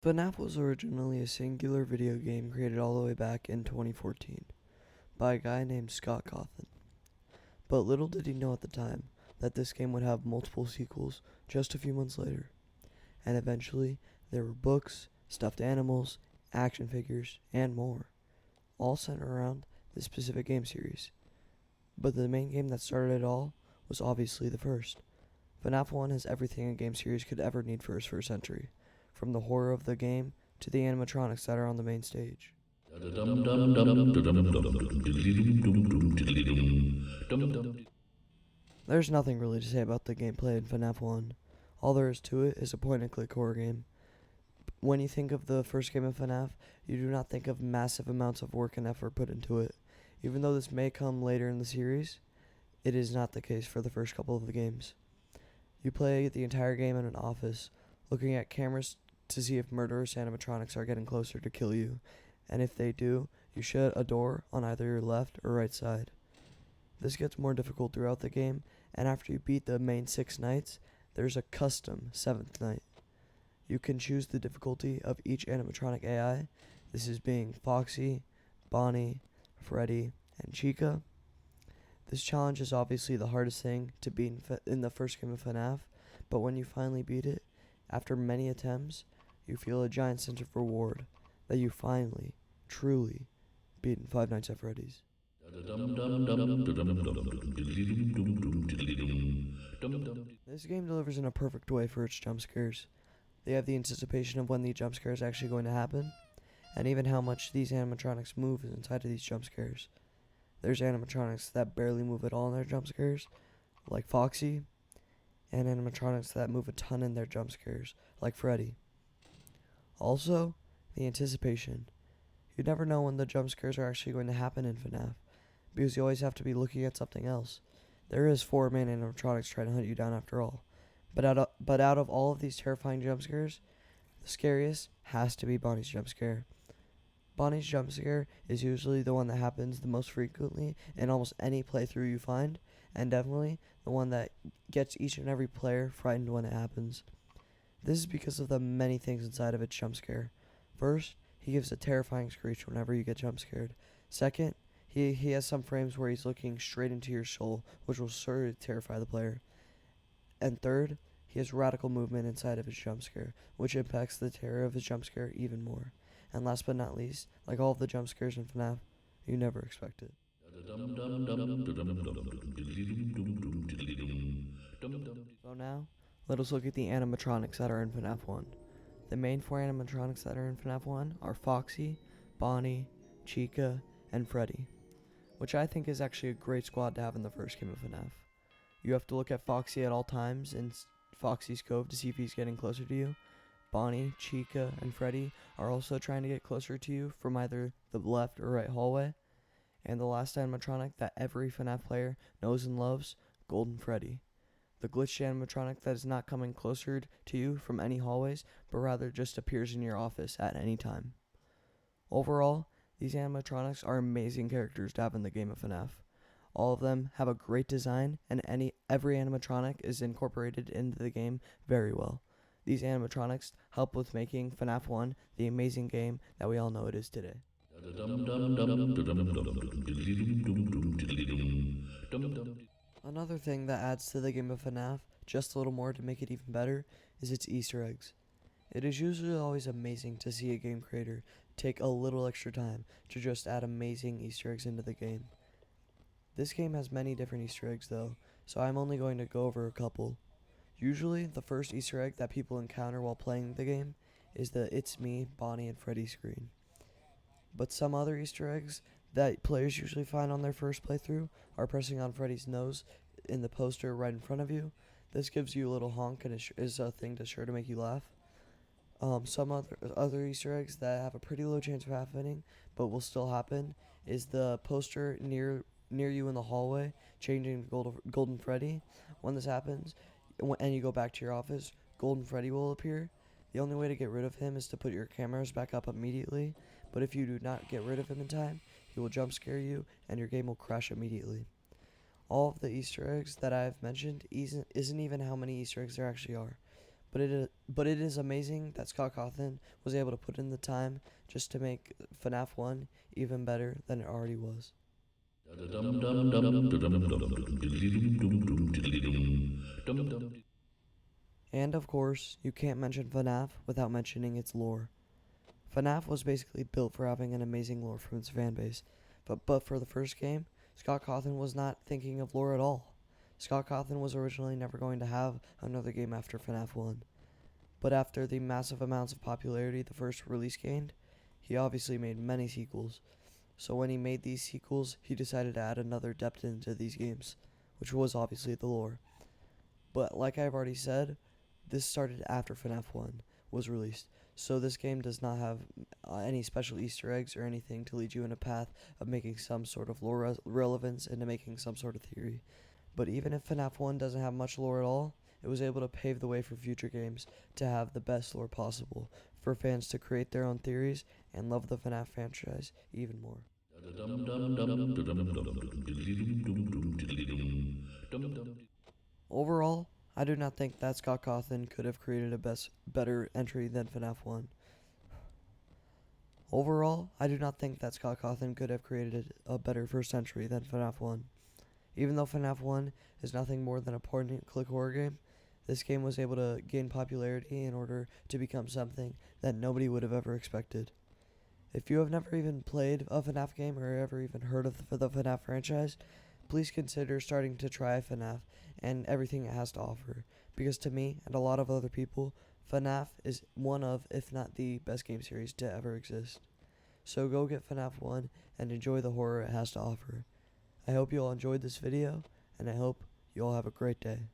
Fnaf was originally a singular video game created all the way back in 2014 by a guy named Scott Cawthon. But little did he know at the time that this game would have multiple sequels just a few months later. And eventually, there were books, stuffed animals, action figures, and more, all centered around this specific game series. But the main game that started it all was obviously the first. Fnaf 1 has everything a game series could ever need for its first entry, from the horror of the game to the animatronics that are on the main stage. There's nothing really to say about the gameplay in Fnaf 1. All there is to it is a point-and-click horror game. When you think of the first game of Fnaf, you do not think of massive amounts of work and effort put into it. Even though this may come later in the series, it is not the case for the first couple of the games. You play the entire game in an office, looking at cameras to see if murderous animatronics are getting closer to kill you, and if they do, you shut a door on either your left or right side. This gets more difficult throughout the game, and after you beat the main 6 nights, there's a custom 7th night. You can choose the difficulty of each animatronic AI, this is being Foxy, Bonnie, Freddy, and Chica. This challenge is obviously the hardest thing to beat in the first game of FNAF, but when you finally beat it, after many attempts, you feel a giant sense of reward that you finally, truly, beaten Five Nights at Freddy's. This game delivers in a perfect way for its jump scares. They have the anticipation of when the jump scare is actually going to happen, and even how much these animatronics move inside of these jump scares. There's animatronics that barely move at all in their jump scares, like Foxy, and animatronics that move a ton in their jump scares, like Freddy. Also, the anticipation. You never know when the jump scares are actually going to happen in FNAF, because you always have to be looking at something else. There is 4 main animatronics trying to hunt you down after all. But out of all of these terrifying jump scares, the scariest has to be Bonnie's jump scare. Bonnie's jump scare is usually the one that happens the most frequently in almost any playthrough you find, and definitely the one that gets each and every player frightened when it happens. This is because of the many things inside of its jump scare. First, he gives a terrifying screech whenever you get jump scared. Second, he has some frames where he's looking straight into your soul, which will certainly terrify the player. And third, he has radical movement inside of his jump scare, which impacts the terror of his jump scare even more. And last but not least, like all of the jump scares in FNAF, you never expect it. So now, let us look at the animatronics that are in FNAF 1. The main 4 animatronics that are in FNAF 1 are Foxy, Bonnie, Chica, and Freddy, which I think is actually a great squad to have in the first game of FNAF. You have to look at Foxy at all times in Foxy's Cove to see if he's getting closer to you. Bonnie, Chica, and Freddy are also trying to get closer to you from either the left or right hallway. And the last animatronic that every FNAF player knows and loves, Golden Freddy. The glitched animatronic that is not coming closer to you from any hallways, but rather just appears in your office at any time. Overall, these animatronics are amazing characters to have in the game of FNAF. All of them have a great design, and every animatronic is incorporated into the game very well. These animatronics help with making FNAF 1 the amazing game that we all know it is today. Another thing that adds to the game of FNAF just a little more to make it even better is its Easter eggs. It is usually always amazing to see a game creator take a little extra time to just add amazing Easter eggs into the game. This game has many different Easter eggs though, so I'm only going to go over a couple. Usually, the first Easter egg that people encounter while playing the game is the It's Me, Bonnie, and Freddy screen. But some other Easter eggs that players usually find on their first playthrough are pressing on Freddy's nose in the poster right in front of you. This gives you a little honk and is a thing to sure to make you laugh. Some other Easter eggs that have a pretty low chance of happening, but will still happen, is the poster near you in the hallway changing to Golden Freddy. When this happens, and you go back to your office, Golden Freddy will appear. The only way to get rid of him is to put your cameras back up immediately, but if you do not get rid of him in time, he will jump scare you and your game will crash immediately. All of the Easter eggs that I have mentioned isn't even how many Easter eggs there actually are, But it is amazing that Scott Cawthon was able to put in the time just to make FNAF 1 even better than it already was. And of course, you can't mention FNAF without mentioning its lore. FNAF was basically built for having an amazing lore from its fanbase, but for the first game, Scott Cawthon was not thinking of lore at all. Scott Cawthon was originally never going to have another game after FNAF 1. But after the massive amounts of popularity the first release gained, he obviously made many sequels. So when he made these sequels, he decided to add another depth into these games, which was obviously the lore. But like I've already said, this started after FNAF 1 was released, so this game does not have any special Easter eggs or anything to lead you in a path of making some sort of lore relevance into making some sort of theory. But even if FNAF 1 doesn't have much lore at all, it was able to pave the way for future games to have the best lore possible, for fans to create their own theories and love the FNAF franchise even more. Overall, I do not think that Scott Cawthon could have created a better entry than FNAF 1. Overall, I do not think that Scott Cawthon could have created a better first entry than FNAF 1. Even though FNAF 1 is nothing more than a point-and-click horror game, this game was able to gain popularity in order to become something that nobody would have ever expected. If you have never even played a FNAF game or ever even heard of the FNAF franchise, please consider starting to try FNAF and everything it has to offer, because to me and a lot of other people, FNAF is one of, if not the best game series to ever exist. So go get FNAF 1 and enjoy the horror it has to offer. I hope you all enjoyed this video, and I hope you all have a great day.